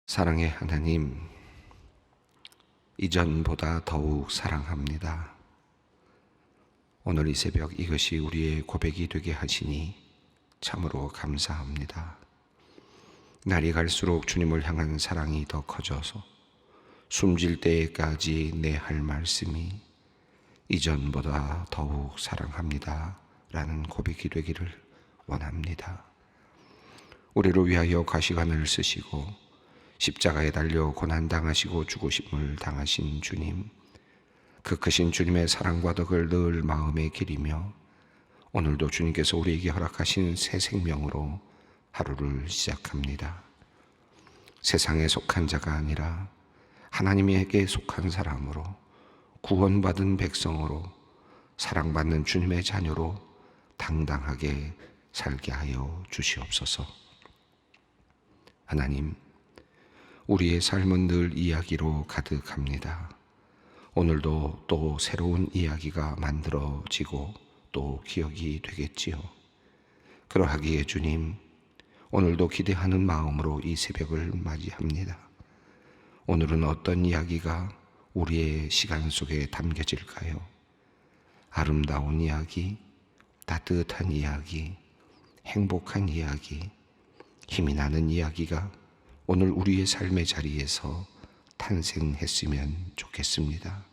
사랑의 하나님, 이전보다 더욱 사랑합니다. 오늘 이 새벽 이것이 우리의 고백이 되게 하시니 참으로 감사합니다. 날이 갈수록 주님을 향한 사랑이 더 커져서 숨질 때까지 내 할 말씀이 이전보다 더욱 사랑합니다 라는 고백이 되기를 원합니다. 우리를 위하여 가시관을 쓰시고 십자가에 달려 고난당하시고 죽으심을 당하신 주님, 그 크신 주님의 사랑과 덕을 늘 마음에 기리며 오늘도 주님께서 우리에게 허락하신 새 생명으로 하루를 시작합니다. 세상에 속한 자가 아니라 하나님에게 속한 사람으로, 구원받은 백성으로, 사랑받는 주님의 자녀로 당당하게 살게 하여 주시옵소서. 하나님, 우리의 삶은 늘 이야기로 가득합니다. 오늘도 또 새로운 이야기가 만들어지고 또 기억이 되겠지요. 그러하기에 주님, 오늘도 기대하는 마음으로 이 새벽을 맞이합니다. 오늘은 어떤 이야기가 우리의 시간 속에 담겨질까요? 아름다운 이야기, 따뜻한 이야기, 행복한 이야기, 힘이 나는 이야기가 오늘 우리의 삶의 자리에서 탄생했으면 좋겠습니다.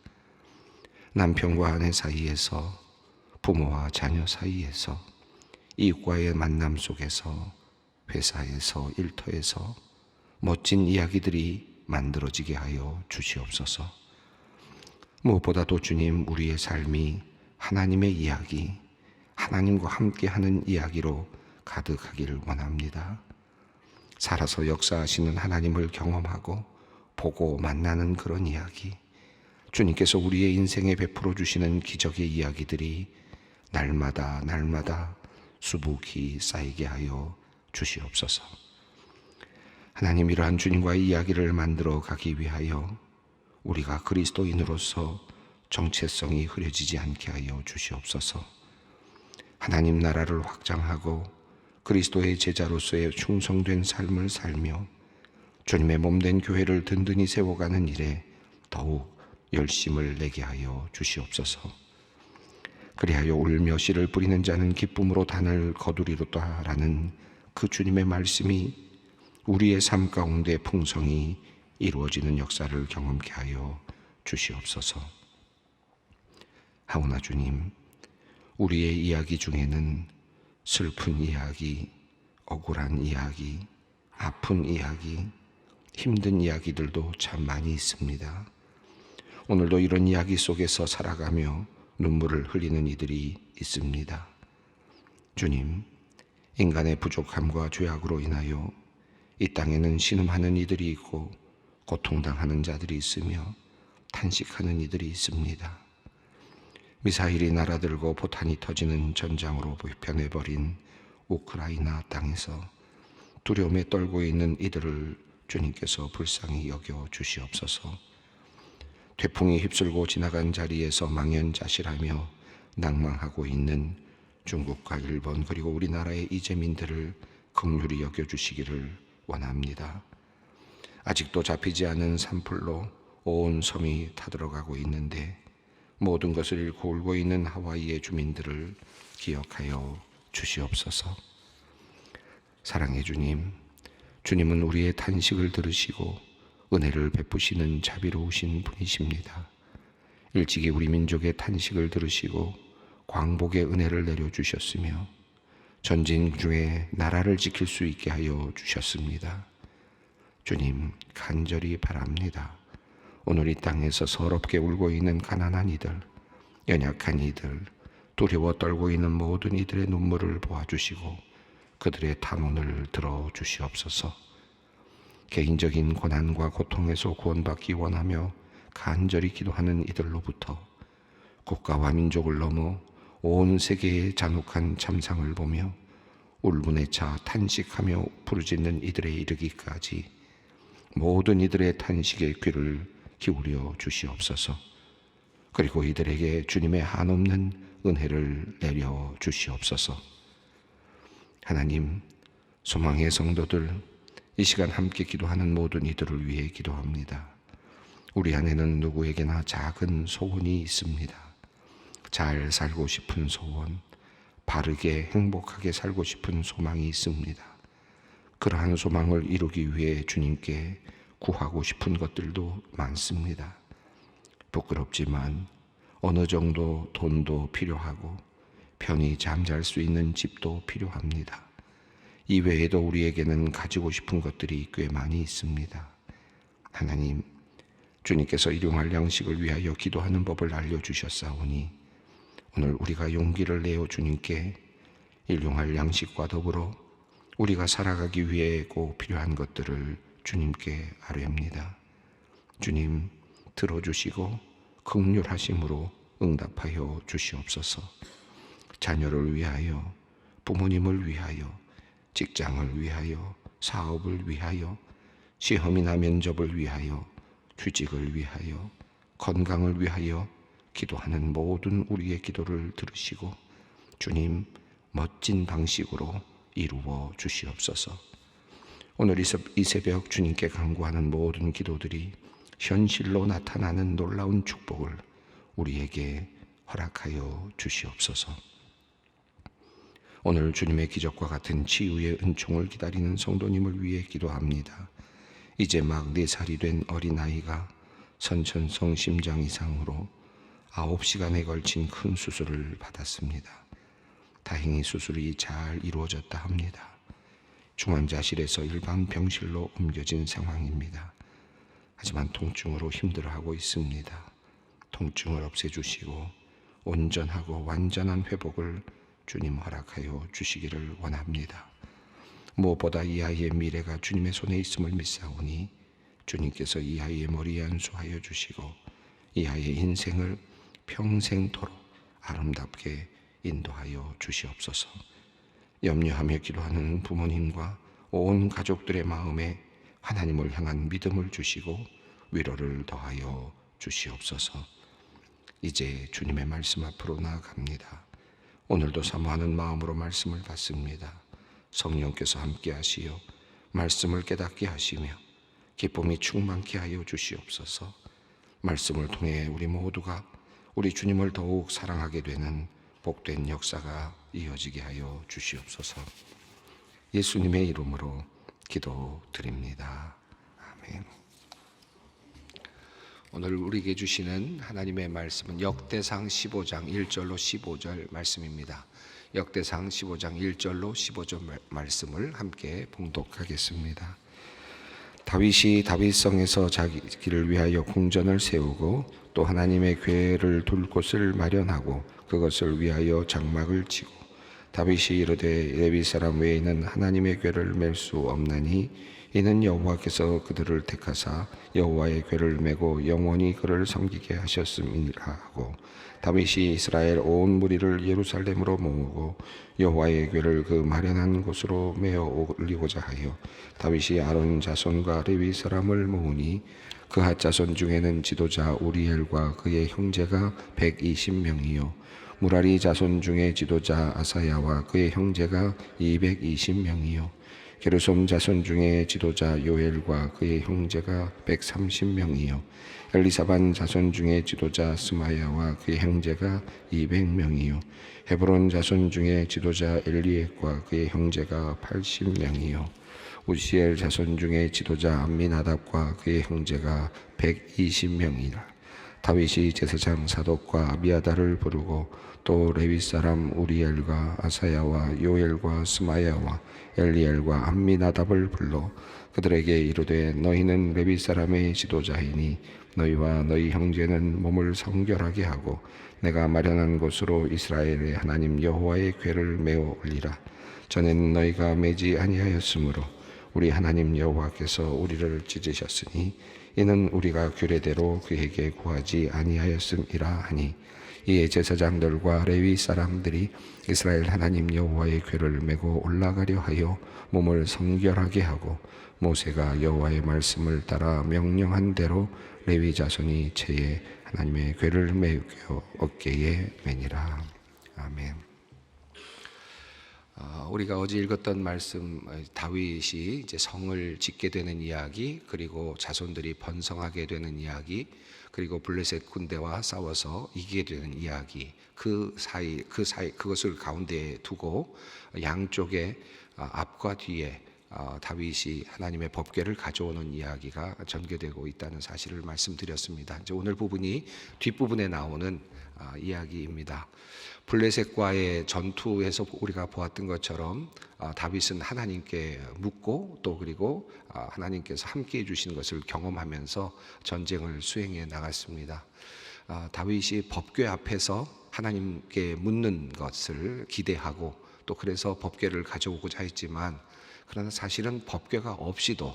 남편과 아내 사이에서, 부모와 자녀 사이에서, 이웃과의 만남 속에서, 회사에서, 일터에서 멋진 이야기들이 만들어지게 하여 주시옵소서. 무엇보다도 주님, 우리의 삶이 하나님의 이야기, 하나님과 함께하는 이야기로 가득하기를 원합니다. 살아서 역사하시는 하나님을 경험하고 보고 만나는 그런 이야기, 주님께서 우리의 인생에 베풀어 주시는 기적의 이야기들이 날마다 수북이 쌓이게 하여 주시옵소서. 하나님, 이러한 주님과의 이야기를 만들어 가기 위하여 우리가 그리스도인으로서 정체성이 흐려지지 않게 하여 주시옵소서. 하나님 나라를 확장하고 그리스도의 제자로서의 충성된 삶을 살며 주님의 몸된 교회를 든든히 세워가는 일에 더욱 열심을 내게 하여 주시옵소서. 그리하여 울며 씨를 뿌리는 자는 기쁨으로 단을 거두리로다라는 그 주님의 말씀이 우리의 삶 가운데 풍성히 이루어지는 역사를 경험케 하여 주시옵소서. 하오나 주님, 우리의 이야기 중에는 슬픈 이야기, 억울한 이야기, 아픈 이야기, 힘든 이야기들도 참 많이 있습니다. 오늘도 이런 이야기 속에서 살아가며 눈물을 흘리는 이들이 있습니다. 주님, 인간의 부족함과 죄악으로 인하여 이 땅에는 신음하는 이들이 있고 고통당하는 자들이 있으며 탄식하는 이들이 있습니다. 미사일이 날아들고 포탄이 터지는 전장으로 변해버린 우크라이나 땅에서 두려움에 떨고 있는 이들을 주님께서 불쌍히 여겨 주시옵소서. 태풍이 휩쓸고 지나간 자리에서 망연자실하며 낭망하고 있는 중국과 일본 그리고 우리나라의 이재민들을 긍휼히 여겨 주시기를 원합니다. 아직도 잡히지 않은 산불로 온 섬이 타들어가고 있는데 모든 것을 잃고 울고 있는 하와이의 주민들을 기억하여 주시옵소서. 사랑의 주님, 주님은 우리의 탄식을 들으시고 은혜를 베푸시는 자비로우신 분이십니다. 일찍이 우리 민족의 탄식을 들으시고 광복의 은혜를 내려주셨으며 전쟁 중에 나라를 지킬 수 있게 하여 주셨습니다. 주님, 간절히 바랍니다. 오늘 이 땅에서 서럽게 울고 있는 가난한 이들, 연약한 이들, 두려워 떨고 있는 모든 이들의 눈물을 보아주시고 그들의 탄원을 들어주시옵소서. 개인적인 고난과 고통에서 구원받기 원하며 간절히 기도하는 이들로부터 국가와 민족을 넘어 온 세계의 잔혹한 참상을 보며 울분에 차 탄식하며 부르짖는 이들에 이르기까지 모든 이들의 탄식에 귀를 기울여 주시옵소서. 그리고 이들에게 주님의 한없는 은혜를 내려 주시옵소서. 하나님, 소망의 성도들, 이 시간 함께 기도하는 모든 이들을 위해 기도합니다. 우리 안에는 누구에게나 작은 소원이 있습니다. 잘 살고 싶은 소원, 바르게 행복하게 살고 싶은 소망이 있습니다. 그러한 소망을 이루기 위해 주님께 구하고 싶은 것들도 많습니다. 부끄럽지만 어느 정도 돈도 필요하고 편히 잠잘 수 있는 집도 필요합니다. 이 외에도 우리에게는 가지고 싶은 것들이 꽤 많이 있습니다. 하나님, 주님께서 일용할 양식을 위하여 기도하는 법을 알려주셨사오니 오늘 우리가 용기를 내어 주님께 일용할 양식과 더불어 우리가 살아가기 위해 꼭 필요한 것들을 주님께 아뢰옵니다. 주님, 들어주시고 긍휼하심으로 응답하여 주시옵소서. 자녀를 위하여, 부모님을 위하여, 직장을 위하여, 사업을 위하여, 시험이나 면접을 위하여, 휴직을 위하여, 건강을 위하여 기도하는 모든 우리의 기도를 들으시고 주님 멋진 방식으로 이루어 주시옵소서. 오늘 이 새벽 주님께 간구하는 모든 기도들이 현실로 나타나는 놀라운 축복을 우리에게 허락하여 주시옵소서. 오늘 주님의 기적과 같은 치유의 은총을 기다리는 성도님을 위해 기도합니다. 이제 막 4살이 된 어린아이가 선천성 심장 이상으로 9시간에 걸친 큰 수술을 받았습니다. 다행히 수술이 잘 이루어졌다 합니다. 중환자실에서 일반 병실로 옮겨진 상황입니다. 하지만 통증으로 힘들어하고 있습니다. 통증을 없애주시고 온전하고 완전한 회복을 주님 허락하여 주시기를 원합니다. 무엇보다 이 아이의 미래가 주님의 손에 있음을 믿사오니 주님께서 이 아이의 머리에 안수하여 주시고 이 아이의 인생을 평생토록 아름답게 인도하여 주시옵소서. 염려하며 기도하는 부모님과 온 가족들의 마음에 하나님을 향한 믿음을 주시고 위로를 더하여 주시옵소서. 이제 주님의 말씀 앞으로 나아갑니다. 오늘도 사모하는 마음으로 말씀을 받습니다. 성령께서 함께 하시어 말씀을 깨닫게 하시며 기쁨이 충만케 하여 주시옵소서. 말씀을 통해 우리 모두가 우리 주님을 더욱 사랑하게 되는 복된 역사가 이어지게 하여 주시옵소서. 예수님의 이름으로 기도드립니다. 아멘. 오늘 우리에게 주시는 하나님의 말씀은 역대상 15장 1절로 15절 말씀입니다. 역대상 15장 1절로 15절 말씀을 함께 봉독하겠습니다. 다윗이 다윗성에서 자기를 위하여 궁전을 세우고 또 하나님의 궤를 둘 곳을 마련하고 그것을 위하여 장막을 치고 다윗이 이르되 레위 사람 외에는 하나님의 궤를 맬 수 없나니 이는 여호와께서 그들을 택하사 여호와의 궤를 메고 영원히 그를 섬기게 하셨음이라 하고 다윗이 이스라엘 온 무리를 예루살렘으로 모으고 여호와의 궤를 그 마련한 곳으로 메어 올리고자 하여 다윗이 아론 자손과 레위 사람을 모으니 그핫 자손 중에는 지도자 우리엘과 그의 형제가 120명이요 무라리 자손 중에 지도자 아사야와 그의 형제가 220명이요 게르솜 자손 중에 지도자 요엘과 그의 형제가 130명이요 엘리사반 자손 중에 지도자 스마야와 그의 형제가 200명이요 헤브론 자손 중에 지도자 엘리엣과 그의 형제가 80명이요 우시엘 자손 중에 지도자 암미나답과 그의 형제가 120명이라 다윗이 제사장 사독과 아비아달을 부르고 또 레위 사람 우리엘과 아사야와 요엘과 스마야와 엘리엘과 암미나답을 불러 그들에게 이르되 너희는 레위 사람의 지도자이니 너희와 너희 형제는 몸을 성결하게 하고 내가 마련한 곳으로 이스라엘의 하나님 여호와의 궤를 메어 올리라. 전에는 너희가 매지 아니하였으므로 우리 하나님 여호와께서 우리를 찢으셨으니 이는 우리가 규례대로 그에게 구하지 아니하였음이라 하니 이에 제사장들과 레위 사람들이 이스라엘 하나님 여호와의 궤를 메고 올라가려 하여 몸을 성결하게 하고 모세가 여호와의 말씀을 따라 명령한 대로 레위 자손이 채에 하나님의 궤를 메고 어깨에 매니라. 아멘. 우리가 어제 읽었던 말씀, 다윗이 이제 성을 짓게 되는 이야기, 그리고 자손들이 번성하게 되는 이야기, 그리고 블레셋 군대와 싸워서 이기게 되는 이야기, 그 사이 그것을 가운데에 두고 양쪽에 앞과 뒤에 다윗이 하나님의 법궤를 가져오는 이야기가 전개되고 있다는 사실을 말씀드렸습니다. 이제 오늘 부분이 뒷부분에 나오는 이야기입니다. 블레셋과의 전투에서 우리가 보았던 것처럼 다윗은 하나님께 묻고 또 그리고 하나님께서 함께해 주신 것을 경험하면서 전쟁을 수행해 나갔습니다. 다윗이 법궤 앞에서 하나님께 묻는 것을 기대하고 또 그래서 법궤를 가져오고자 했지만, 그러나 사실은 법궤가 없이도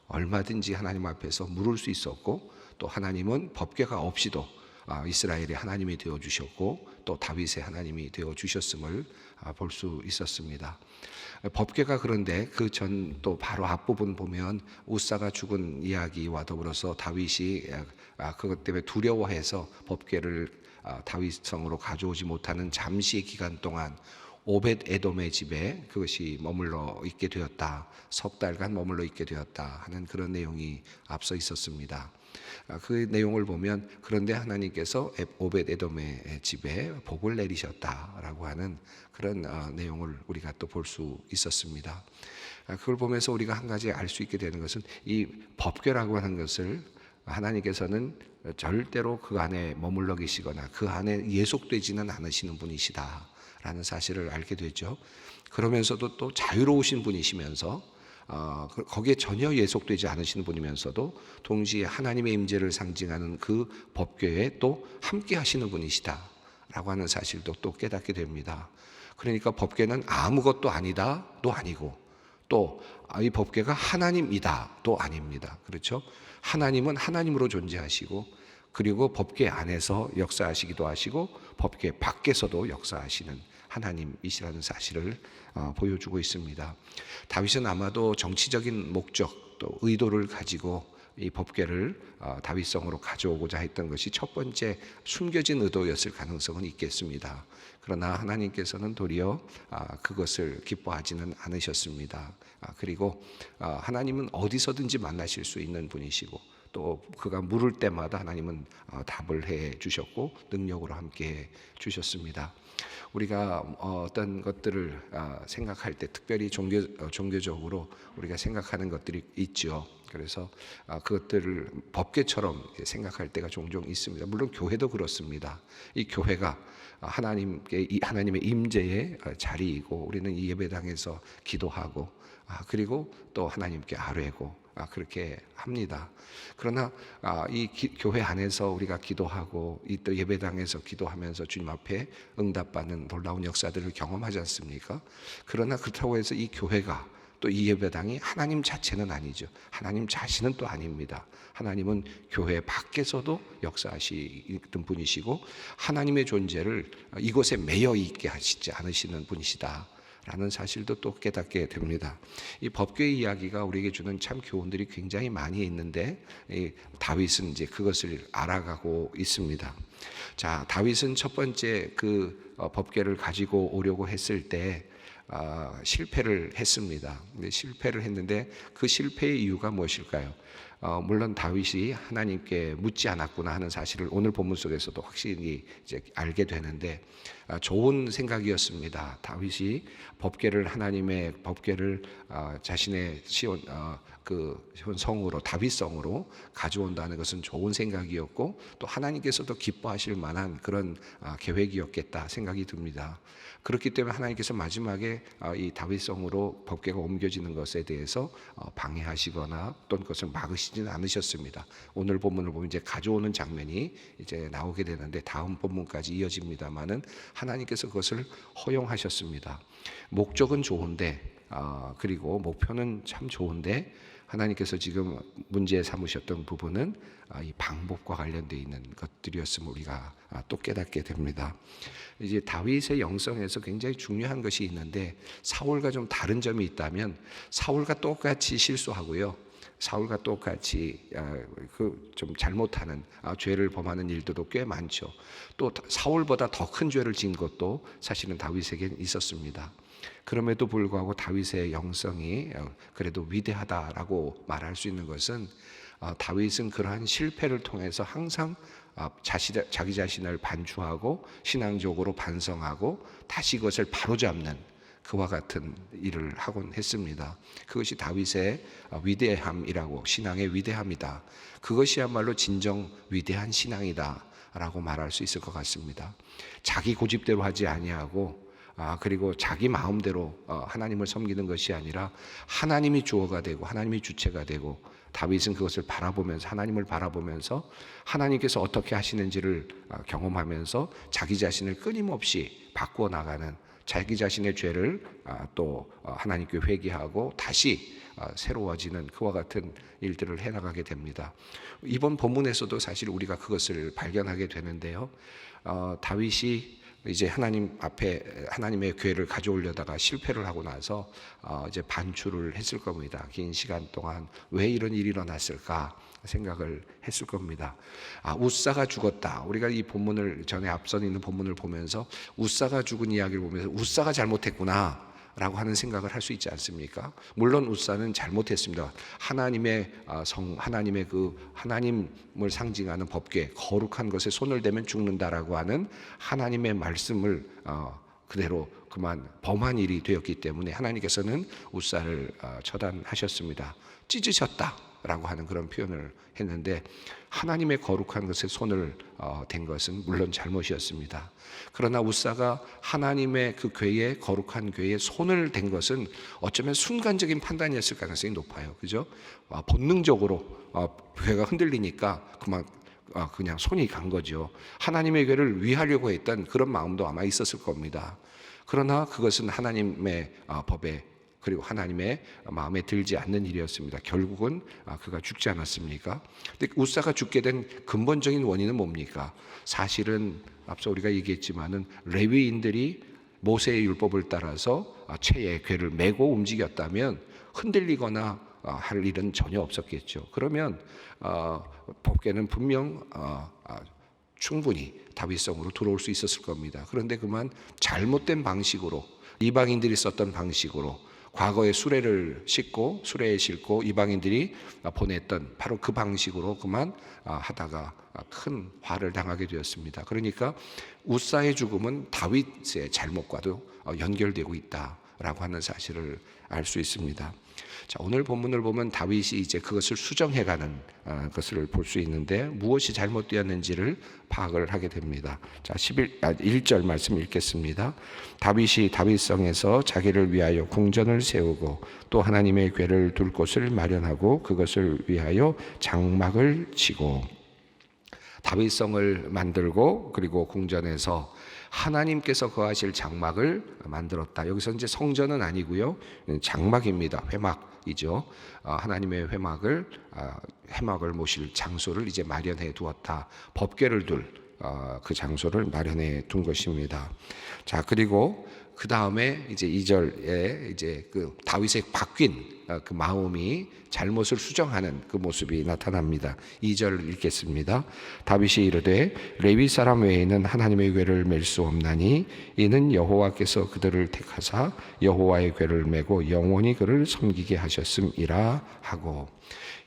얼마든지 하나님 앞에서 물을 수 있었고, 또 하나님은 법궤가 없이도 이스라엘의 하나님이 되어 주셨고 또 다윗의 하나님이 되어 주셨음을 볼 수 있었습니다. 법궤가 그런데 그 전 또 바로 앞부분 보면 우사가 죽은 이야기와 더불어서 다윗이 그것 때문에 두려워해서 법궤를 다윗 성으로 가져오지 못하는 잠시의 기간 동안 오벳 에돔의 집에 그것이 머물러 있게 되었다, 석 달간 머물러 있게 되었다 하는 그런 내용이 앞서 있었습니다. 그 내용을 보면 그런데 하나님께서 오벳 에돔의 집에 복을 내리셨다라고 하는 그런 내용을 우리가 또 볼 수 있었습니다. 그걸 보면서 우리가 한 가지 알 수 있게 되는 것은 이 법궤라고 하는 것을 하나님께서는 절대로 그 안에 머물러 계시거나 그 안에 예속되지는 않으시는 분이시다 라는 사실을 알게 되죠. 그러면서도 또 자유로우신 분이시면서 거기에 전혀 예속되지 않으시는 분이면서도 동시에 하나님의 임재를 상징하는 그 법궤에 또 함께 하시는 분이시다 라고 하는 사실도 또 깨닫게 됩니다. 그러니까 법궤는 아무것도 아니다도 아니고 또 이 법궤가 하나님이다도 아닙니다. 그렇죠? 하나님은 하나님으로 존재하시고 그리고 법궤 안에서 역사하시기도 하시고 법궤 밖에서도 역사하시는 하나님이시라는 사실을 보여주고 있습니다. 다윗은 아마도 정치적인 목적 또 의도를 가지고 이 법궤를 다윗성으로 가져오고자 했던 것이 첫 번째 숨겨진 의도였을 가능성은 있겠습니다. 그러나 하나님께서는 도리어 그것을 기뻐하지는 않으셨습니다. 그리고 하나님은 어디서든지 만나실 수 있는 분이시고 또 그가 물을 때마다 하나님은 답을 해 주셨고 능력으로 함께 해 주셨습니다. 우리가 어떤 것들을 생각할 때 특별히 종교적으로 우리가 생각하는 것들이 있죠. 그래서 그것들을 법궤처럼 생각할 때가 종종 있습니다. 물론 교회도 그렇습니다. 이 교회가 하나님의 임재의 자리이고 우리는 이 예배당에서 기도하고 그리고 또 하나님께 아뢰고 그렇게 합니다. 그러나 이 교회 안에서 우리가 기도하고 이 또 예배당에서 기도하면서 주님 앞에 응답받는 놀라운 역사들을 경험하지 않습니까? 그러나 그렇다고 해서 이 교회가 또 이 예배당이 하나님 자체는 아니죠. 하나님 자신은 또 아닙니다. 하나님은 교회 밖에서도 역사하시는 분이시고 하나님의 존재를 이곳에 매여 있게 하시지 않으시는 분이시다 라는 사실도 또 깨닫게 됩니다. 이 법궤 이야기가 우리에게 주는 참 교훈들이 굉장히 많이 있는데 다윗은 이제 그것을 알아가고 있습니다. 자, 다윗은 첫 번째 그 법궤를 가지고 오려고 했을 때 실패를 했습니다. 근데 실패를 했는데 그 실패의 이유가 무엇일까요? 물론 다윗이 하나님께 묻지 않았구나 하는 사실을 오늘 본문 속에서도 확실히 이제 알게 되는데 좋은 생각이었습니다. 다윗이 하나님의 법궤를 자신의 시온 그 성으로 다윗성으로 가져온다는 것은 좋은 생각이었고 또 하나님께서도 기뻐하실 만한 그런 계획이었겠다 생각이 듭니다. 그렇기 때문에 하나님께서 마지막에 이 다윗성으로 법궤가 옮겨지는 것에 대해서 방해하시거나 또는 그것을 막으시지는 않으셨습니다. 오늘 본문을 보면 이제 가져오는 장면이 이제 나오게 되는데 다음 본문까지 이어집니다만은 하나님께서 그것을 허용하셨습니다. 목적은 좋은데 그리고 목표는 참 좋은데 하나님께서 지금 문제 삼으셨던 부분은 이 방법과 관련되어 있는 것들이었음을 우리가 또 깨닫게 됩니다. 이제 다윗의 영성에서 굉장히 중요한 것이 있는데 사울과 좀 다른 점이 있다면 사울과 똑같이 실수하고요. 사울과 똑같이 좀 잘못하는 죄를 범하는 일들도 꽤 많죠. 또 사울보다 더 큰 죄를 지은 것도 사실은 다윗에겐 있었습니다. 그럼에도 불구하고 다윗의 영성이 그래도 위대하다라고 말할 수 있는 것은 다윗은 그러한 실패를 통해서 항상 자기 자신을 반추하고 신앙적으로 반성하고 다시 그것을 바로잡는 그와 같은 일을 하곤 했습니다. 그것이 다윗의 위대함이라고, 신앙의 위대함이다. 그것이야말로 진정 위대한 신앙이다 라고 말할 수 있을 것 같습니다. 자기 고집대로 하지 아니하고 그리고 자기 마음대로 하나님을 섬기는 것이 아니라 하나님이 주어가 되고 하나님이 주체가 되고, 다윗은 그것을 바라보면서, 하나님을 바라보면서 하나님께서 어떻게 하시는지를 경험하면서 자기 자신을 끊임없이 바꾸어 나가는, 자기 자신의 죄를 또 하나님께 회개하고 다시 새로워지는 그와 같은 일들을 해나가게 됩니다. 이번 본문에서도 사실 우리가 그것을 발견하게 되는데요. 다윗이 이제 하나님 앞에 하나님의 궤를 가져오려다가 실패를 하고 나서 이제 반추를 했을 겁니다. 긴 시간 동안 왜 이런 일이 일어났을까 생각을 했을 겁니다. 웃사가 죽었다. 우리가 이 본문을 전에 앞서 있는 본문을 보면서 웃사가 죽은 이야기를 보면서 웃사가 잘못했구나 라고 하는 생각을 할 수 있지 않습니까? 물론 웃사는 잘못했습니다. 하나님의 하나님의 그 하나님을 상징하는 법궤, 거룩한 것에 손을 대면 죽는다라고 하는 하나님의 말씀을 그대로 그만 범한 일이 되었기 때문에 하나님께서는 웃사를 처단하셨습니다. 찢으셨다라고 하는 그런 표현을 했는데, 하나님의 거룩한 것에 손을 댄 것은 물론 잘못이었습니다. 그러나 웃사가 하나님의 그 궤에, 거룩한 궤에 손을 댄 것은 어쩌면 순간적인 판단이었을 가능성이 높아요. 그죠? 본능적으로 궤가 흔들리니까 그냥 손이 간 거죠. 하나님의 궤를 위하려고 했던 그런 마음도 아마 있었을 겁니다. 그러나 그것은 하나님의 법에 그리고 하나님의 마음에 들지 않는 일이었습니다. 결국은 그가 죽지 않았습니까? 근데 웃사가 죽게 된 근본적인 원인은 뭡니까? 사실은 앞서 우리가 얘기했지만은 레위인들이 모세의 율법을 따라서 채에 궤를 메고 움직였다면 흔들리거나 할 일은 전혀 없었겠죠. 그러면 법궤는 분명 충분히 다윗성으로 들어올 수 있었을 겁니다. 그런데 그만 잘못된 방식으로, 이방인들이 썼던 방식으로, 과거에 수레에 싣고 이방인들이 보냈던 바로 그 방식으로 그만 하다가 큰 화를 당하게 되었습니다. 그러니까 웃사의 죽음은 다윗의 잘못과도 연결되고 있다라고 하는 사실을 알 수 있습니다. 자, 오늘 본문을 보면 다윗이 이제 그것을 수정해가는 것을 볼 수 있는데, 무엇이 잘못되었는지를 파악을 하게 됩니다. 자, 1절 말씀 읽겠습니다. 다윗이 다윗성에서 자기를 위하여 궁전을 세우고 또 하나님의 궤를 둘 곳을 마련하고 그것을 위하여 장막을 치고. 다윗성을 만들고 그리고 궁전에서 하나님께서 거하실 장막을 만들었다. 여기서 이제 성전은 아니고요, 장막입니다. 회막이죠. 하나님의 회막을 모실 장소를 이제 마련해 두었다. 법궤를 둘 그 장소를 마련해 둔 것입니다. 자, 그리고 그 다음에 이제 2절에 이제 그 다윗의 바뀐 그 마음이 잘못을 수정하는 그 모습이 나타납니다. 2절 읽겠습니다. 다윗이 이르되 레위 사람 외에는 하나님의 궤를 맬 수 없나니 이는 여호와께서 그들을 택하사 여호와의 궤를 메고 영원히 그를 섬기게 하셨음이라 하고.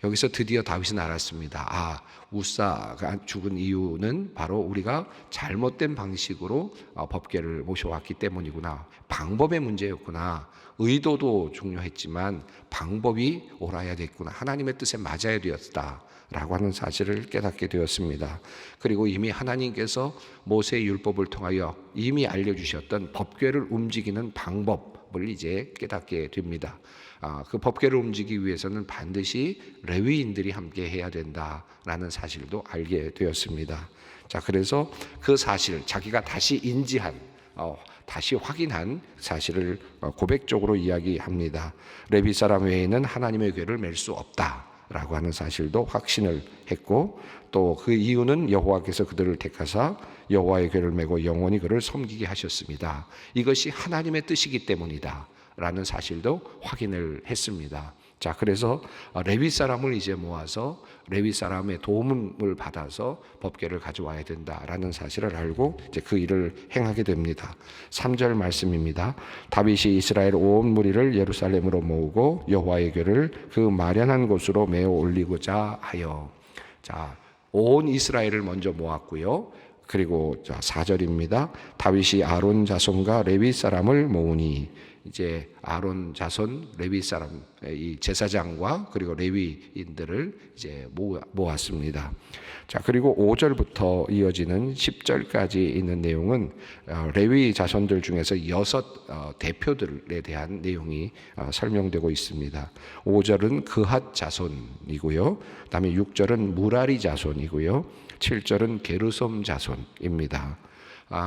여기서 드디어 다윗은 알았습니다. 웃사가 죽은 이유는 바로 우리가 잘못된 방식으로 법궤를 모셔왔기 때문이구나. 방법의 문제였구나. 의도도 중요했지만 방법이 옳아야 됐구나. 하나님의 뜻에 맞아야 되었다 라고 하는 사실을 깨닫게 되었습니다. 그리고 이미 하나님께서 모세의 율법을 통하여 이미 알려주셨던 법궤를 움직이는 방법을 이제 깨닫게 됩니다. 그 법궤를 움직이기 위해서는 반드시 레위인들이 함께 해야 된다라는 사실도 알게 되었습니다. 자, 그래서 그 사실, 자기가 다시 인지한, 다시 확인한 사실을 고백적으로 이야기합니다. 레위 사람 외에는 하나님의 궤를 맬 수 없다라고 하는 사실도 확신을 했고, 또 그 이유는 여호와께서 그들을 택하사 여호와의 궤를 메고 영원히 그를 섬기게 하셨습니다. 이것이 하나님의 뜻이기 때문이다 라는 사실도 확인을 했습니다. 자, 그래서 레위 사람을 이제 모아서 레위 사람의 도움을 받아서 법궤를 가져와야 된다라는 사실을 알고 이제 그 일을 행하게 됩니다. 3절 말씀입니다. 다윗이 이스라엘 온 무리를 예루살렘으로 모으고 여호와의 궤를 그 마련한 곳으로 메어 올리고자 하여. 자, 온 이스라엘을 먼저 모았고요. 그리고 4절입니다. 다윗이 아론 자손과 레위 사람을 모으니, 이제 아론 자손 레위 사람, 이 제사장과 그리고 레위인들을 이제 모았습니다. 자, 그리고 5절부터 이어지는 10절까지 있는 내용은 레위 자손들 중에서 6 대표들에 대한 내용이 설명되고 있습니다. 5절은 그핫 자손이고요. 그다음에 6절은 무라리 자손이고요. 7절은 게르솜 자손입니다.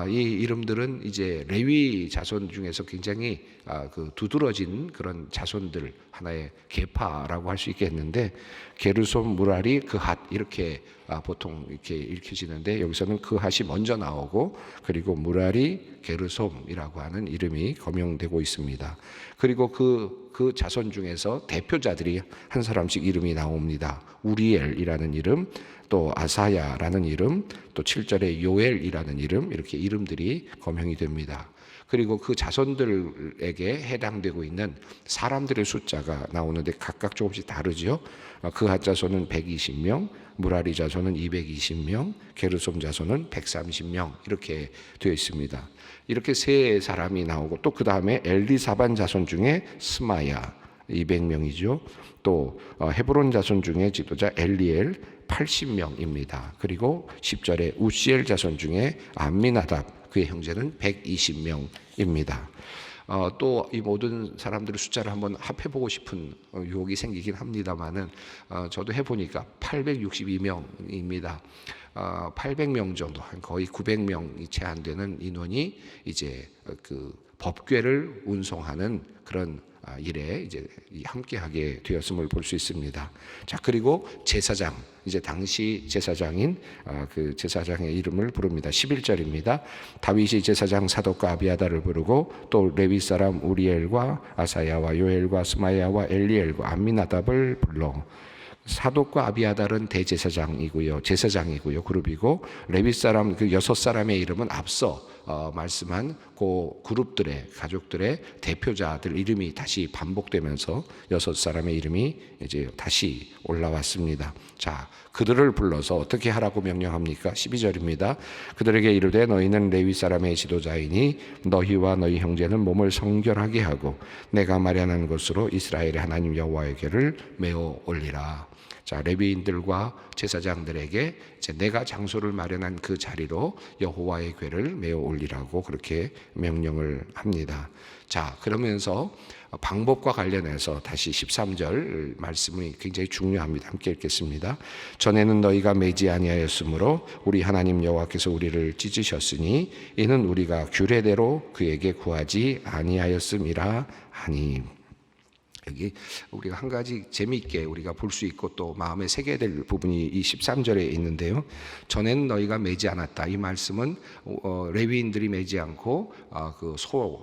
이 이름들은 이제 레위 자손 중에서 굉장히 그 두드러진 그런 자손들 하나의 계파라고 할 수 있겠는데, 게르솜, 무라리, 그핫 이렇게 보통 이렇게 읽혀지는데, 여기서는 그핫이 먼저 나오고 그리고 무라리, 게르솜이라고 하는 이름이 거명되고 있습니다. 그리고 그 자손 중에서 대표자들이 한 사람씩 이름이 나옵니다. 우리엘이라는 이름, 또 아사야라는 이름, 또 7절에 요엘이라는 이름, 이렇게 이름들이 거명이 됩니다. 그리고 그 자손들에게 해당되고 있는 사람들의 숫자가 나오는데 각각 조금씩 다르죠. 그핫 자손은 120명, 무라리 자손은 220명, 게르솜 자손은 130명 이렇게 되어 있습니다. 이렇게 세 사람이 나오고, 또 그 다음에 엘리사반 자손 중에 스마야 200명이죠. 또 헤브론 자손 중에 지도자 엘리엘 80명입니다. 그리고 10절에 우시엘 자손 중에 암미나답, 그의 형제는 120명입니다. 또 이 모든 사람들의 숫자를 한번 합해보고 싶은 유혹이 생기긴 합니다만은 저도 해보니까 862명입니다. 800명 정도, 거의 900명이 채 안 되는 인원이 이제 그 법궤를 운송하는 그런 일에 이제 함께하게 되었음을 볼 수 있습니다. 자, 그리고 제사장, 이제 당시 제사장인 그 제사장의 이름을 부릅니다. 11절입니다. 다윗이 제사장 사독과 아비아다를 부르고 또 레위 사람 우리엘과 아사야와 요엘과 스마야와 엘리엘과 암미나답을 불러. 사독과 아비아달은 대제사장이고요, 제사장이고요, 그룹이고, 레위 사람 그 6사람의 이름은 앞서 말씀한 그 그룹들의 가족들의 대표자들 이름이 다시 반복되면서 6사람의 이름이 이제 다시 올라왔습니다. 자, 그들을 불러서 어떻게 하라고 명령합니까? 12절입니다. 그들에게 이르되 너희는 레위 사람의 지도자이니 너희와 너희 형제는 몸을 성결하게 하고 내가 마련한 곳으로 이스라엘의 하나님 여호와에게를 메어 올리라. 자, 레위인들과 제사장들에게 이제 내가 장소를 마련한 그 자리로 여호와의 궤를 메어 올리라고 그렇게 명령을 합니다. 자, 그러면서 방법과 관련해서 다시 13절 말씀이 굉장히 중요합니다. 함께 읽겠습니다. 전에는 너희가 매지 아니하였으므로 우리 하나님 여호와께서 우리를 찢으셨으니 이는 우리가 규례대로 그에게 구하지 아니하였음이라 하니. 여기 우리가 한 가지 재미있게 우리가 볼 수 있고 또 마음에 새겨야 될 부분이 이 13절에 있는데요. 전에는 너희가 매지 않았다. 이 말씀은 레위인들이 매지 않고 그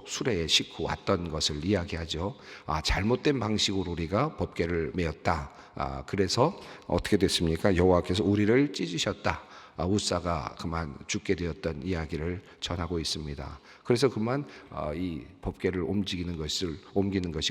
수레에 싣고 왔던 것을 이야기하죠. 잘못된 방식으로 우리가 법궤를 메었다. 그래서 어떻게 됐습니까? 여호와께서 우리를 찢으셨다. 우사가 그만 죽게 되었던 이야기를 전하고 있습니다. 그래서 그만 이 법궤를 옮기는 것이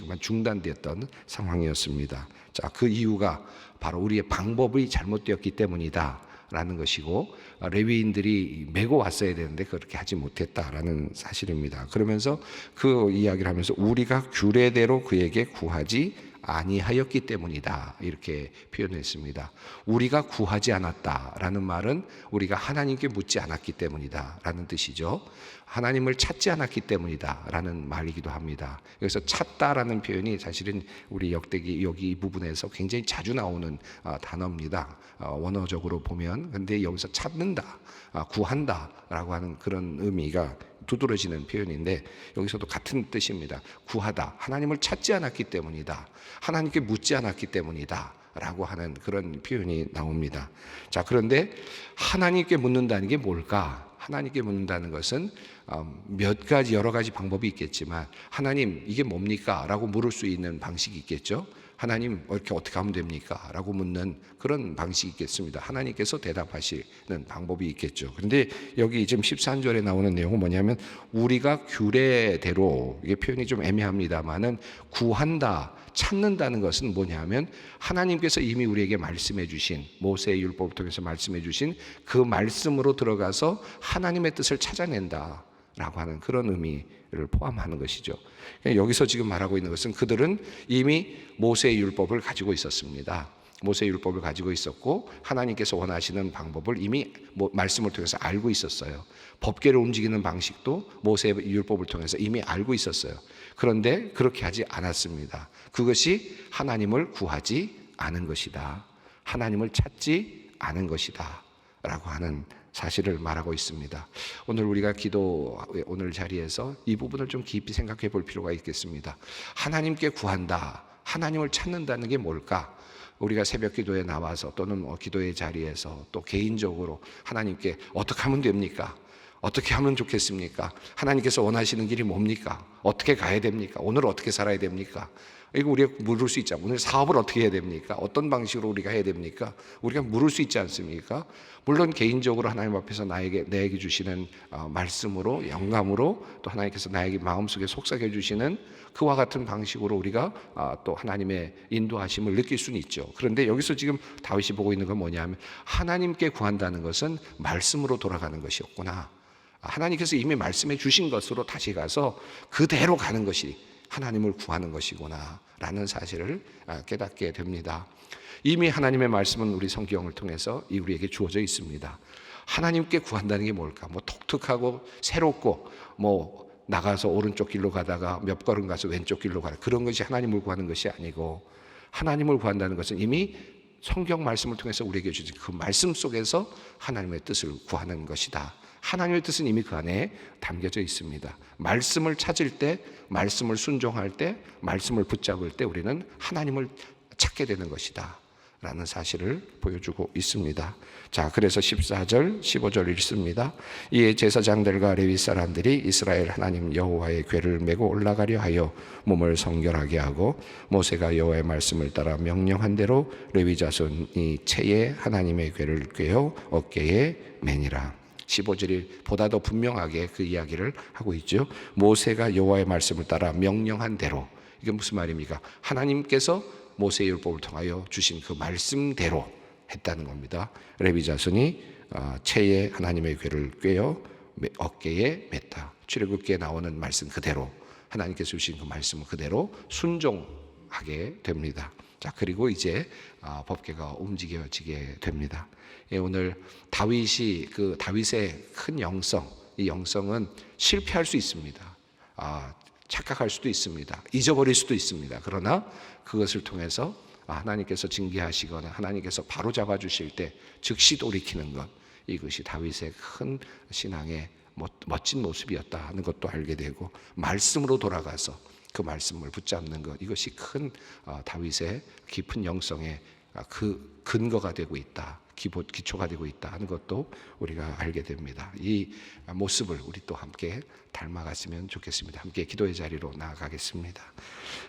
그만 중단되었던 상황이었습니다. 자, 그 이유가 바로 우리의 방법이 잘못되었기 때문이다 라는 것이고, 레위인들이 메고 왔어야 되는데 그렇게 하지 못했다라는 사실입니다. 그러면서 그 이야기를 하면서 우리가 규례대로 그에게 구하지 아니하였기 때문이다 이렇게 표현했습니다. 우리가 구하지 않았다라는 말은 우리가 하나님께 묻지 않았기 때문이다라는 뜻이죠. 하나님을 찾지 않았기 때문이다라는 말이기도 합니다. 그래서 찾다라는 표현이 사실은 우리 역대기 여기 이 부분에서 굉장히 자주 나오는 단어입니다. 원어적으로 보면. 근데 여기서 찾는다, 구한다라고 하는 그런 의미가 두드러지는 표현인데, 여기서도 같은 뜻입니다. 구하다, 하나님을 찾지 않았기 때문이다, 하나님께 묻지 않았기 때문이다 라고 하는 그런 표현이 나옵니다. 자, 그런데 하나님께 묻는다는 게 뭘까? 하나님께 묻는다는 것은 몇 가지 여러 가지 방법이 있겠지만, 하나님 이게 뭡니까? 라고 물을 수 있는 방식이 있겠죠. 하나님 이렇게 어떻게 하면 됩니까? 라고 묻는 그런 방식이 있겠습니다. 하나님께서 대답하시는 방법이 있겠죠. 그런데 여기 지금 13절에 나오는 내용은 뭐냐면 우리가 규례대로, 이게 표현이 좀 애매합니다만은 구한다, 찾는다는 것은 뭐냐면 하나님께서 이미 우리에게 말씀해 주신, 모세의 율법을 통해서 말씀해 주신 그 말씀으로 들어가서 하나님의 뜻을 찾아낸다 라고 하는 그런 의미를 포함하는 것이죠. 여기서 지금 말하고 있는 것은 그들은 이미 모세의 율법을 가지고 있었습니다. 모세의 율법을 가지고 있었고 하나님께서 원하시는 방법을 이미 말씀을 통해서 알고 있었어요. 법궤를 움직이는 방식도 모세의 율법을 통해서 이미 알고 있었어요. 그런데 그렇게 하지 않았습니다. 그것이 하나님을 구하지 않은 것이다, 하나님을 찾지 않은 것이다 라고 하는 사실을 말하고 있습니다. 오늘 우리가 오늘 자리에서 이 부분을 좀 깊이 생각해 볼 필요가 있겠습니다. 하나님께 구한다, 하나님을 찾는다는 게 뭘까? 우리가 새벽 기도에 나와서 또는 기도의 자리에서 또 개인적으로 하나님께 어떻게 하면 됩니까? 어떻게 하면 좋겠습니까? 하나님께서 원하시는 길이 뭡니까? 어떻게 가야 됩니까? 오늘 어떻게 살아야 됩니까? 이거 우리가 물을 수 있죠. 오늘 사업을 어떻게 해야 됩니까? 어떤 방식으로 우리가 해야 됩니까? 우리가 물을 수 있지 않습니까? 물론 개인적으로 하나님 앞에서 내게 주시는 말씀으로, 영감으로, 또 하나님께서 나에게 마음속에 속삭여 주시는 그와 같은 방식으로 우리가 또 하나님의 인도하심을 느낄 수는 있죠. 그런데 여기서 지금 다윗이 보고 있는 건 뭐냐면 하나님께 구한다는 것은 말씀으로 돌아가는 것이었구나, 하나님께서 이미 말씀해 주신 것으로 다시 가서 그대로 가는 것이 하나님을 구하는 것이구나 라는 사실을 깨닫게 됩니다. 이미 하나님의 말씀은 우리 성경을 통해서 우리에게 주어져 있습니다. 하나님께 구한다는 게 뭘까? 독특하고 새롭고 나가서 오른쪽 길로 가다가 몇 걸음 가서 왼쪽 길로 가라, 그런 것이 하나님을 구하는 것이 아니고, 하나님을 구한다는 것은 이미 성경 말씀을 통해서 우리에게 주신 그 말씀 속에서 하나님의 뜻을 구하는 것이다. 하나님의 뜻은 이미 그 안에 담겨져 있습니다. 말씀을 찾을 때, 말씀을 순종할 때, 말씀을 붙잡을 때 우리는 하나님을 찾게 되는 것이다 라는 사실을 보여주고 있습니다. 자, 그래서 14절, 15절 읽습니다. 이에 제사장들과 레위 사람들이 이스라엘 하나님 여호와의 궤를 메고 올라가려 하여 몸을 성결하게 하고, 모세가 여호와의 말씀을 따라 명령한 대로 레위 자손이 채에 하나님의 궤를 꿰어 어깨에 매니라. 15절이 보다 더 분명하게 그 이야기를 하고 있죠. 모세가 여호와의 말씀을 따라 명령한 대로, 이게 무슨 말입니까? 하나님께서 모세의 율법을 통하여 주신 그 말씀대로 했다는 겁니다. 레위 자손이 채에 하나님의 궤를 꿰어 어깨에 맸다. 출애굽기에 나오는 말씀 그대로, 하나님께서 주신 그 말씀 그대로 순종하게 됩니다. 자, 그리고 이제 법궤가 움직여지게 됩니다. 오늘 다윗의 큰 영성, 이 영성은 실패할 수 있습니다. 착각할 수도 있습니다. 잊어버릴 수도 있습니다. 그러나 그것을 통해서 하나님께서 징계하시거나 하나님께서 바로 잡아주실 때 즉시 돌이키는 것, 이것이 다윗의 큰 신앙의 멋진 모습이었다 하는 것도 알게 되고, 말씀으로 돌아가서 그 말씀을 붙잡는 것, 이것이 큰 다윗의 깊은 영성의 그 근거가 되고 있다, 기초가 되고 있다 하는 것도 우리가 알게 됩니다. 이 모습을 우리 또 함께 닮아갔으면 좋겠습니다. 함께 기도의 자리로 나아가겠습니다.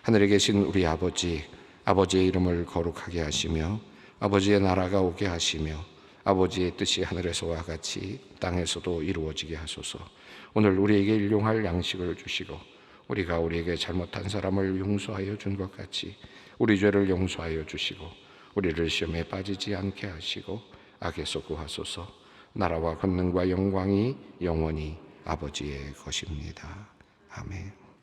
하늘에 계신 우리 아버지, 아버지의 이름을 거룩하게 하시며 아버지의 나라가 오게 하시며 아버지의 뜻이 하늘에서와 같이 땅에서도 이루어지게 하소서. 오늘 우리에게 일용할 양식을 주시고 우리가 우리에게 잘못한 사람을 용서하여 준 것 같이 우리 죄를 용서하여 주시고 우리를 시험에 빠지지 않게 하시고 악에서 구하소서. 나라와 권능과 영광이 영원히 아버지의 것입니다. 아멘.